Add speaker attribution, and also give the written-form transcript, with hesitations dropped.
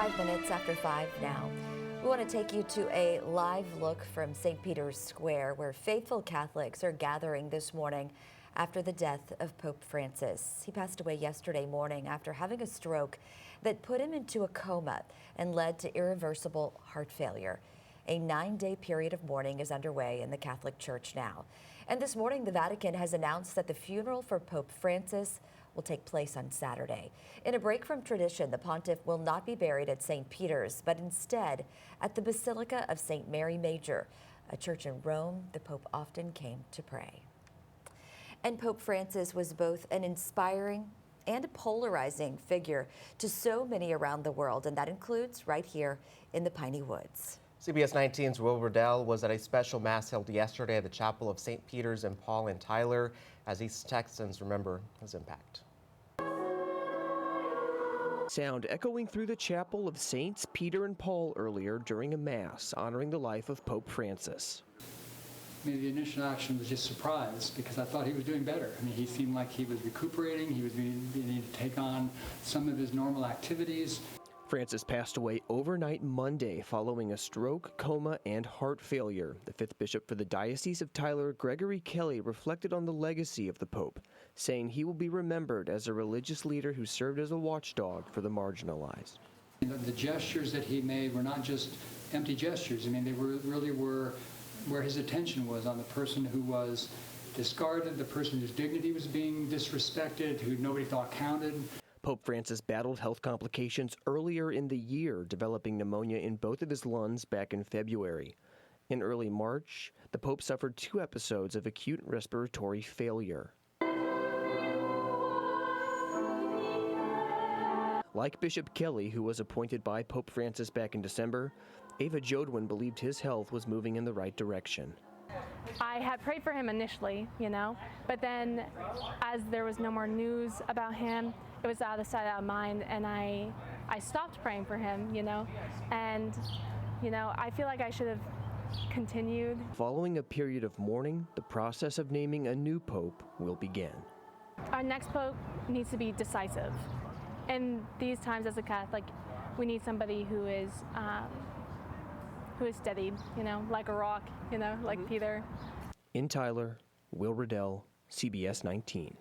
Speaker 1: 5 minutes after 5 now. We want to take you to a live look from St. Peter's Square, where faithful Catholics are gathering this morning after the death of Pope Francis. He passed away yesterday morning after having a stroke that put him into a coma and led to irreversible heart failure. A 9-day period of mourning is underway in the Catholic Church now. And this morning, the Vatican has announced that the funeral for Pope Francis will take place on Saturday. In a break from tradition, the pontiff will not be buried at St. Peter's, but instead at the Basilica of St. Mary Major, a church in Rome the Pope often came to pray. And Pope Francis was both an inspiring and a polarizing figure to so many around the world, and that includes right here in the Piney Woods.
Speaker 2: CBS 19's Will Riddell was at a special mass held yesterday at the Chapel of St. Peter's in Paul and Tyler as East Texans remember his impact.
Speaker 3: Sound echoing through the chapel of Saints Peter and Paul earlier during a mass honoring the life of Pope Francis.
Speaker 4: Maybe the initial action was just surprise because I thought he was doing better. I mean, he seemed like he was recuperating. He was beginning to take on some of his normal activities.
Speaker 3: Francis passed away overnight Monday following a stroke, coma, and heart failure. The fifth bishop for the Diocese of Tyler, Gregory Kelly, reflected on the legacy of the Pope, saying he will be remembered as a religious leader who served as a watchdog for the marginalized.
Speaker 4: The gestures that he made were not just empty gestures. I mean, they really were where his attention was on the person who was discarded, the person whose dignity was being disrespected, who nobody thought counted.
Speaker 3: Pope Francis battled health complications earlier in the year, developing pneumonia in both of his lungs back in February. In early March, the Pope suffered 2 episodes of acute respiratory failure. Like Bishop Kelly, who was appointed by Pope Francis back in December, Ava Jodwin believed his health was moving in the right direction.
Speaker 5: I had prayed for him initially, but then as there was no more news about him, it was out of sight, out of mind, and I stopped praying for him, and, I feel like I should have continued. Following a period of mourning, the process of naming a new pope will begin. Our next pope needs to be decisive. In these times as a Catholic, we need somebody who is steady, like a rock, like Peter.
Speaker 3: In Tyler, Will Riddell, CBS 19.